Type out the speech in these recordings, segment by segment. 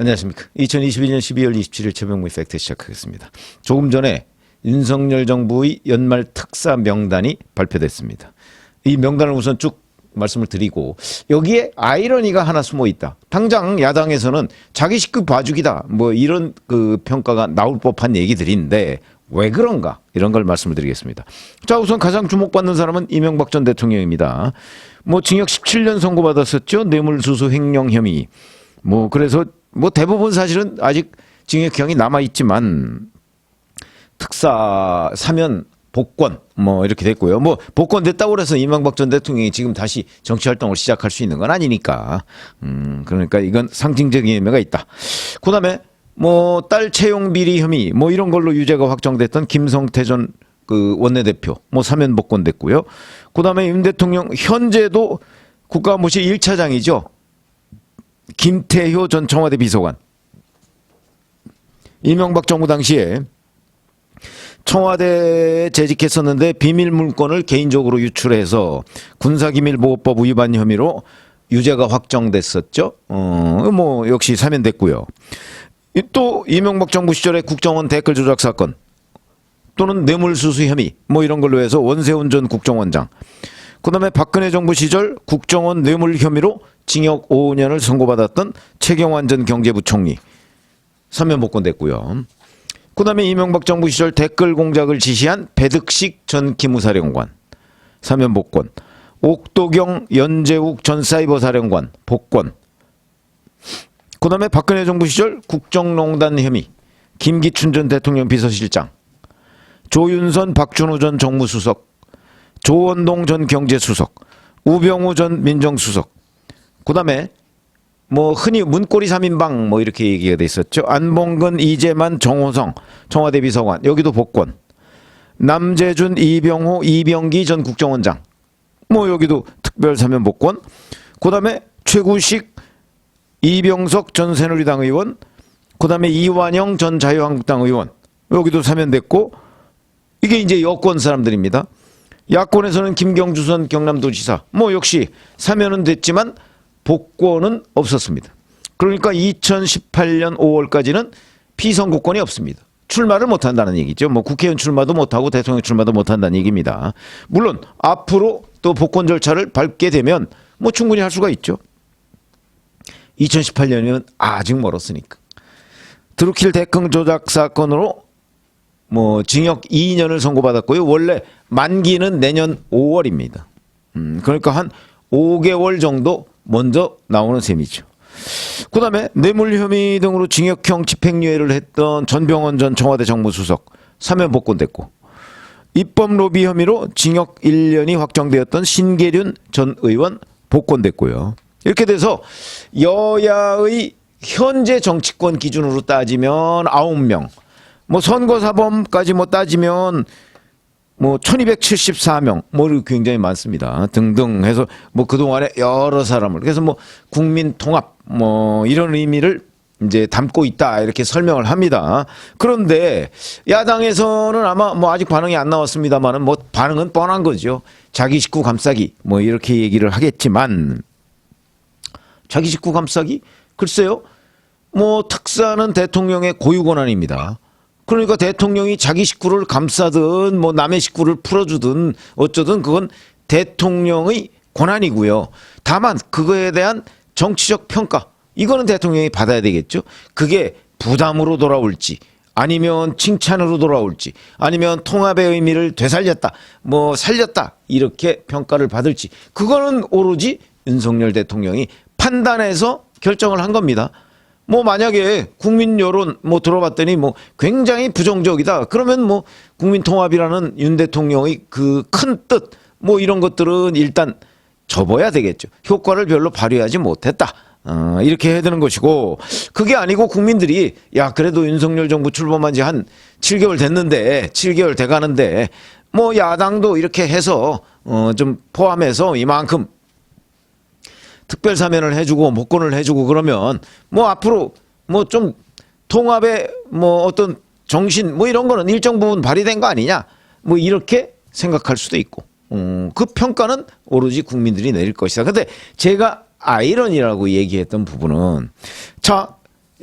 안녕하십니까. 2021년 12월 27일 최병무의 팩트 시작하겠습니다. 조금 전에 윤석열 정부의 연말 특사 명단이 발표됐습니다. 이 명단을 우선 쭉 말씀을 드리고 여기에 아이러니가 하나 숨어 있다. 당장 야당에서는 자기 식구 봐주기다 뭐 이런 그 평가가 나올 법한 얘기들인데 왜 그런가 이런 걸 말씀을 드리겠습니다. 자, 우선 가장 주목받는 사람은 이명박 전 대통령입니다. 뭐 징역 17년 선고받았었죠. 뇌물수수 횡령 혐의. 뭐 그래서 뭐 대부분 사실은 아직 징역형이 남아 있지만 특사 사면 복권 뭐 이렇게 됐고요. 뭐 복권 됐다고 해서 이명박 전 대통령이 지금 다시 정치 활동을 시작할 수 있는 건 아니니까. 그러니까 이건 상징적인 의미가 있다. 그다음에 뭐 딸 채용 비리 혐의 뭐 이런 걸로 유죄가 확정됐던 김성태 전 그 원내대표 뭐 사면 복권 됐고요. 그다음에 윤 대통령 현재도 국가안보실 1차장이죠. 김태효 전 청와대 비서관. 이명박 정부 당시에 청와대에 재직했었는데 비밀 물건을 개인적으로 유출해서 군사기밀보호법 위반 혐의로 유죄가 확정됐었죠. 뭐 역시 사면됐고요. 또 이명박 정부 시절에 국정원 댓글 조작 사건 또는 뇌물수수 혐의 뭐 이런 걸로 해서 원세훈 전 국정원장. 그다음에 박근혜 정부 시절 국정원 뇌물 혐의로 징역 5년을 선고받았던 최경환 전 경제부총리 사면 복권됐고요. 그다음에 이명박 정부 시절 댓글 공작을 지시한 배득식 전 기무사령관 사면 복권, 옥도경 연재욱 전 사이버사령관 복권. 그다음에 박근혜 정부 시절 국정농단 혐의 김기춘 전 대통령 비서실장, 조윤선 박준우 전 정무수석, 조원동 전 경제수석, 우병우 전 민정수석. 그다음에 뭐 흔히 문고리 3인방 뭐 이렇게 얘기가 돼 있었죠. 안봉근, 이재만, 정호성 청와대 비서관 여기도 복권. 남재준, 이병호, 이병기 전 국정원장 뭐 여기도 특별 사면 복권. 그다음에 최구식, 이병석 전 새누리당 의원, 그다음에 이완영 전 자유한국당 의원 여기도 사면됐고 이게 이제 여권 사람들입니다. 야권에서는 김경주 전 경남도지사 뭐 역시 사면은 됐지만 복권은 없었습니다. 그러니까 2018년 5월까지는 피선거권이 없습니다. 출마를 못한다는 얘기죠. 뭐 국회의원 출마도 못하고 대통령 출마도 못한다는 얘기입니다. 물론 앞으로 또 복권 절차를 밟게 되면 뭐 충분히 할 수가 있죠. 2018년이면 아직 멀었으니까. 드루킬 댓글 조작 사건으로 뭐 징역 2년을 선고받았고요. 원래 만기는 내년 5월입니다. 그러니까 한 5개월 정도 먼저 나오는 셈이죠. 그다음에 뇌물 혐의 등으로 징역형 집행유예를 했던 전병헌 전 청와대 정무수석 사면 복권됐고, 입법 로비 혐의로 징역 1년이 확정되었던 신계륜 전 의원 복권됐고요. 이렇게 돼서 여야의 현재 정치권 기준으로 따지면 9명, 뭐 선거사범까지 뭐 따지면 뭐 1274명 뭐 굉장히 많습니다. 등등 해서 뭐 그동안에 여러 사람을 그래서 뭐 국민 통합 뭐 이런 의미를 이제 담고 있다 이렇게 설명을 합니다. 그런데 야당에서는 아마 뭐 아직 반응이 안 나왔습니다만은 뭐 반응은 뻔한 거죠. 자기 식구 감싸기 뭐 이렇게 얘기를 하겠지만 자기 식구 감싸기? 글쎄요. 뭐 특사는 대통령의 고유 권한입니다. 그러니까 대통령이 자기 식구를 감싸든 뭐 남의 식구를 풀어주든 어쩌든 그건 대통령의 권한이고요. 다만 그거에 대한 정치적 평가 이거는 대통령이 받아야 되겠죠. 그게 부담으로 돌아올지 아니면 칭찬으로 돌아올지 아니면 통합의 의미를 되살렸다 뭐 살렸다 이렇게 평가를 받을지 그거는 오로지 윤석열 대통령이 판단해서 결정을 한 겁니다. 뭐 만약에 국민 여론 뭐 들어봤더니 뭐 굉장히 부정적이다. 그러면 뭐 국민 통합이라는 윤 대통령의 그 큰 뜻 뭐 이런 것들은 일단 접어야 되겠죠. 효과를 별로 발휘하지 못했다. 이렇게 해야 되는 것이고 그게 아니고 국민들이 야 그래도 윤석열 정부 출범한 지 한 7개월 됐는데 7개월 돼가는데 뭐 야당도 이렇게 해서 좀 포함해서 이만큼 특별 사면을 해주고 복권을 해주고 그러면 뭐 앞으로 뭐 좀 통합의 뭐 어떤 정신 뭐 이런 거는 일정 부분 발휘된 거 아니냐 뭐 이렇게 생각할 수도 있고 그 평가는 오로지 국민들이 내릴 것이다. 근데 제가 아이러니라고 얘기했던 부분은 자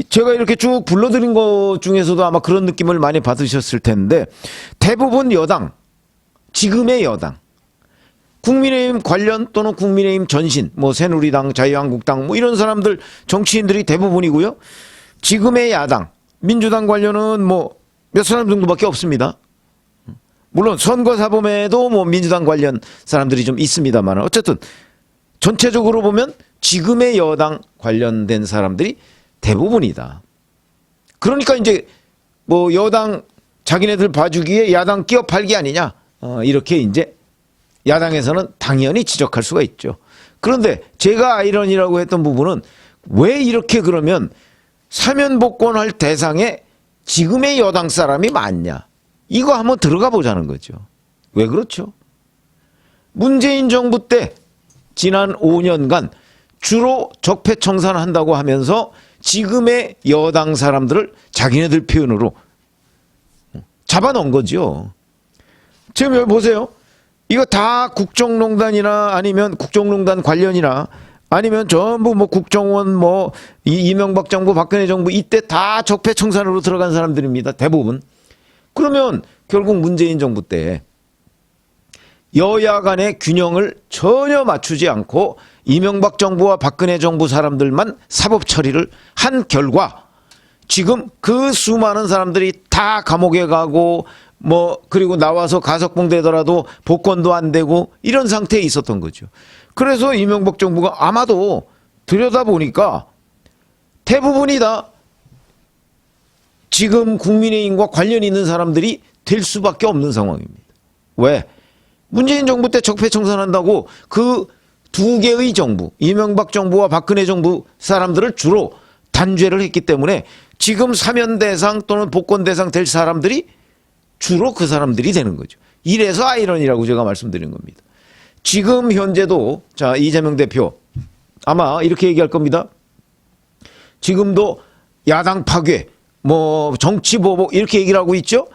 제가 이렇게 쭉 불러드린 것 중에서도 아마 그런 느낌을 많이 받으셨을 텐데 대부분 여당, 지금의 여당, 국민의힘 관련 또는 국민의힘 전신, 뭐 새누리당, 자유한국당 뭐 이런 사람들 정치인들이 대부분이고요. 지금의 야당, 민주당 관련은 뭐 몇 사람 정도밖에 없습니다. 물론 선거사범에도 뭐 민주당 관련 사람들이 좀 있습니다만 어쨌든 전체적으로 보면 지금의 여당 관련된 사람들이 대부분이다. 그러니까 이제 뭐 여당 자기네들 봐주기에 야당 끼어 팔기 아니냐, 이렇게 이제 야당에서는 당연히 지적할 수가 있죠. 그런데 제가 아이러니라고 했던 부분은 왜 이렇게 그러면 사면 복권할 대상에 지금의 여당 사람이 많냐, 이거 한번 들어가 보자는 거죠. 왜 그렇죠? 문재인 정부 때 지난 5년간 주로 적폐청산한다고 하면서 지금의 여당 사람들을 자기네들 표현으로 잡아놓은 거죠. 지금 여기 보세요. 이거 다 국정농단이나 아니면 국정농단 관련이나 아니면 전부 뭐 국정원 뭐 이명박 정부 박근혜 정부 이때 다 적폐청산으로 들어간 사람들입니다. 대부분. 그러면 결국 문재인 정부 때 여야 간의 균형을 전혀 맞추지 않고 이명박 정부와 박근혜 정부 사람들만 사법 처리를 한 결과 지금 그 수많은 사람들이 다 감옥에 가고 뭐 그리고 나와서 가석봉되더라도 복권도 안 되고 이런 상태에 있었던 거죠. 그래서 이명박 정부가 아마도 들여다보니까 대부분이 다 지금 국민의힘과 관련 있는 사람들이 될 수밖에 없는 상황입니다. 왜? 문재인 정부 때 적폐청산한다고 그 두 개의 정부, 이명박 정부와 박근혜 정부 사람들을 주로 단죄를 했기 때문에 지금 사면 대상 또는 복권 대상 될 사람들이 주로 그 사람들이 되는 거죠. 이래서 아이러니라고 제가 말씀드린 겁니다. 지금 현재도 자 이재명 대표 아마 이렇게 얘기할 겁니다. 지금도 야당 파괴, 뭐 정치 보복 이렇게 얘기를 하고 있죠.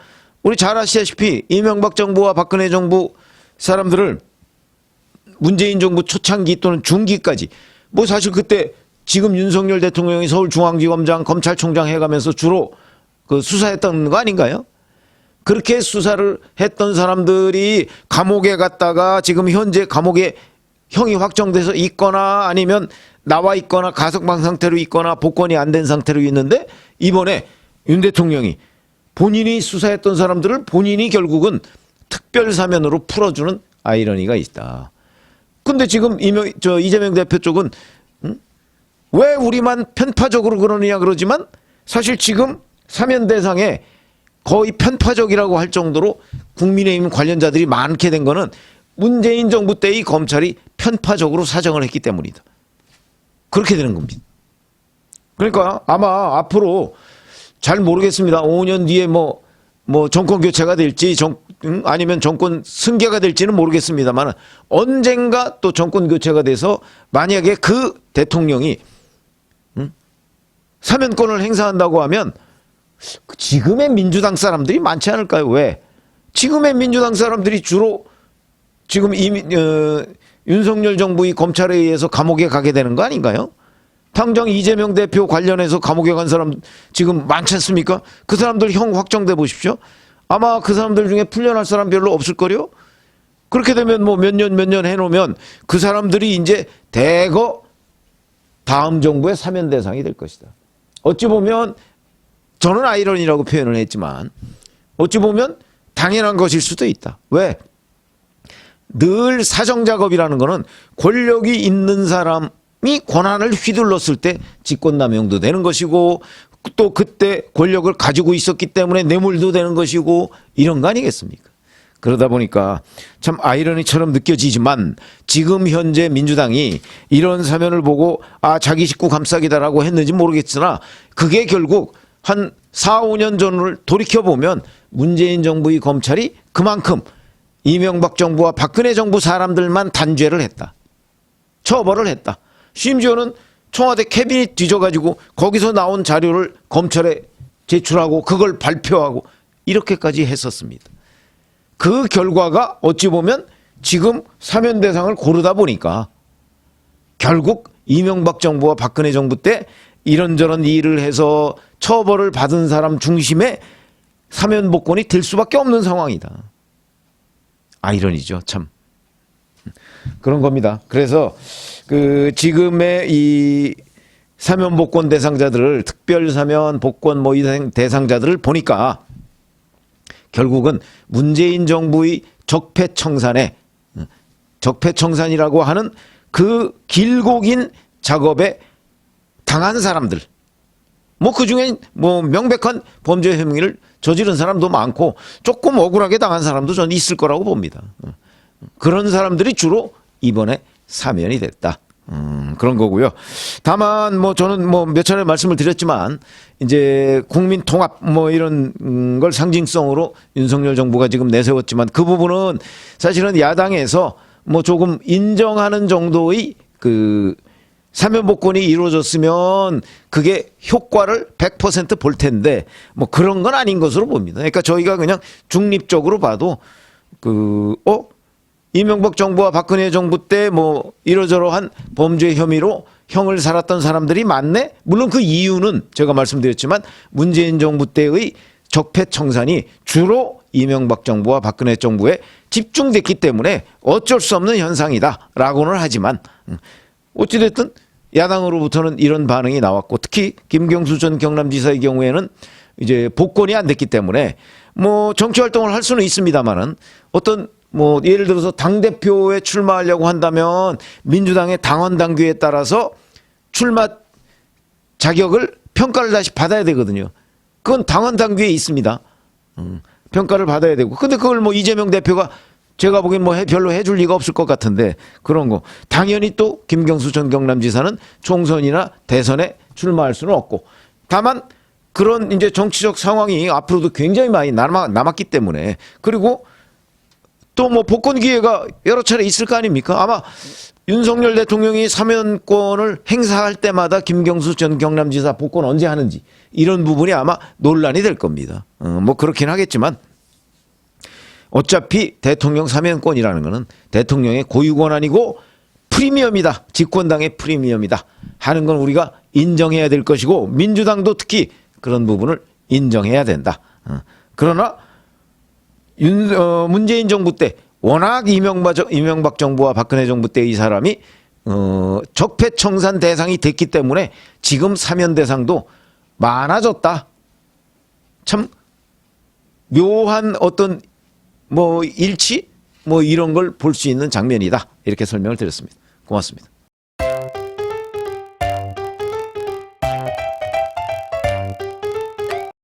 우리 잘 아시다시피 이명박 정부와 박근혜 정부 사람들을 문재인 정부 초창기 또는 중기까지 뭐 사실 그때 지금 윤석열 대통령이 서울중앙지검장 검찰총장 해가면서 주로 그 수사했던 거 아닌가요? 그렇게 수사를 했던 사람들이 감옥에 갔다가 지금 현재 감옥에 형이 확정돼서 있거나 아니면 나와 있거나 가석방 상태로 있거나 복권이 안 된 상태로 있는데 이번에 윤 대통령이 본인이 수사했던 사람들을 본인이 결국은 특별사면으로 풀어주는 아이러니가 있다. 근데 지금 이재명 대표 쪽은 왜 우리만 편파적으로 그러느냐 그러지만 사실 지금 사면 대상에 거의 편파적이라고 할 정도로 국민의힘 관련자들이 많게 된 거는 문재인 정부 때의 검찰이 편파적으로 사정을 했기 때문이다. 그렇게 되는 겁니다. 그러니까 아마 앞으로 잘 모르겠습니다. 5년 뒤에 뭐 정권 교체가 될지 아니면 정권 승계가 될지는 모르겠습니다만 언젠가 또 정권 교체가 돼서 만약에 그 대통령이 사면권을 행사한다고 하면 지금의 민주당 사람들이 많지 않을까요? 왜? 지금의 민주당 사람들이 주로 지금 윤석열 정부의 검찰에 의해서 감옥에 가게 되는 거 아닌가요? 당장 이재명 대표 관련해서 감옥에 간 사람 지금 많지 않습니까? 그 사람들 형 확정돼 보십시오. 아마 그 사람들 중에 풀려날 사람 별로 없을걸요? 그렇게 되면 뭐 몇 년 해놓으면 그 사람들이 이제 대거 다음 정부의 사면 대상이 될 것이다. 어찌 보면 저는 아이러니라고 표현을 했지만 어찌 보면 당연한 것일 수도 있다. 왜? 늘 사정작업이라는 거는 권력이 있는 사람이 권한을 휘둘렀을 때 직권남용도 되는 것이고 또 그때 권력을 가지고 있었기 때문에 뇌물도 되는 것이고 이런 거 아니겠습니까? 그러다 보니까 참 아이러니처럼 느껴지지만 지금 현재 민주당이 이런 사면을 보고 자기 식구 감싸기다라고 했는지 모르겠으나 그게 결국 한 4, 5년 전을 돌이켜보면 문재인 정부의 검찰이 그만큼 이명박 정부와 박근혜 정부 사람들만 단죄를 했다. 처벌을 했다. 심지어는 청와대 캐비닛 뒤져가지고 거기서 나온 자료를 검찰에 제출하고 그걸 발표하고 이렇게까지 했었습니다. 그 결과가 어찌 보면 지금 사면 대상을 고르다 보니까 결국 이명박 정부와 박근혜 정부 때 이런저런 일을 해서 처벌을 받은 사람 중심의 사면 복권이 될 수밖에 없는 상황이다. 아이러니죠, 참. 그런 겁니다. 그래서 그 지금의 이 사면 복권 대상자들을, 특별 사면 복권 뭐 이 대상자들을 보니까 결국은 문재인 정부의 적폐청산이라고 하는 그 길고 긴 작업에 당한 사람들, 뭐 그중에 뭐 명백한 범죄 혐의를 저지른 사람도 많고 조금 억울하게 당한 사람도 저는 있을 거라고 봅니다. 그런 사람들이 주로 이번에 사면이 됐다. 그런 거고요. 다만 뭐 저는 뭐 몇 차례 말씀을 드렸지만 이제 국민 통합 뭐 이런 걸 상징성으로 윤석열 정부가 지금 내세웠지만 그 부분은 사실은 야당에서 뭐 조금 인정하는 정도의 그 사면 복권이 이루어졌으면 그게 효과를 100% 볼 텐데 뭐 그런 건 아닌 것으로 봅니다. 그러니까 저희가 그냥 중립적으로 봐도 이명박 정부와 박근혜 정부 때 뭐 이러저러한 범죄 혐의로 형을 살았던 사람들이 많네? 물론 그 이유는 제가 말씀드렸지만 문재인 정부 때의 적폐청산이 주로 이명박 정부와 박근혜 정부에 집중됐기 때문에 어쩔 수 없는 현상이다라고는 하지만 어찌됐든 야당으로부터는 이런 반응이 나왔고 특히 김경수 전 경남지사의 경우에는 이제 복권이 안 됐기 때문에 뭐 정치활동을 할 수는 있습니다만은 어떤 뭐 예를 들어서 당대표에 출마하려고 한다면 민주당의 당원 당규에 따라서 출마 자격을 평가를 다시 받아야 되거든요. 그건 당원 당규에 있습니다. 평가를 받아야 되고. 근데 그걸 뭐 이재명 대표가 제가 보기엔 뭐 별로 해줄 리가 없을 것 같은데 그런 거. 당연히 또 김경수 전 경남지사는 총선이나 대선에 출마할 수는 없고. 다만 그런 이제 정치적 상황이 앞으로도 굉장히 많이 남았기 때문에 그리고 또 뭐 복권 기회가 여러 차례 있을 거 아닙니까? 아마 윤석열 대통령이 사면권을 행사할 때마다 김경수 전 경남지사 복권 언제 하는지 이런 부분이 아마 논란이 될 겁니다. 뭐 그렇긴 하겠지만 어차피 대통령 사면권이라는 것은 대통령의 고유 권한이고 프리미엄이다. 집권당의 프리미엄이다. 하는 건 우리가 인정해야 될 것이고 민주당도 특히 그런 부분을 인정해야 된다. 그러나 문재인 정부 때 워낙 이명박 정부와 박근혜 정부 때 이 사람이 적폐청산 대상이 됐기 때문에 지금 사면 대상도 많아졌다. 참 묘한 어떤 뭐 일치 뭐 이런 걸 볼 수 있는 장면이다. 이렇게 설명을 드렸습니다. 고맙습니다.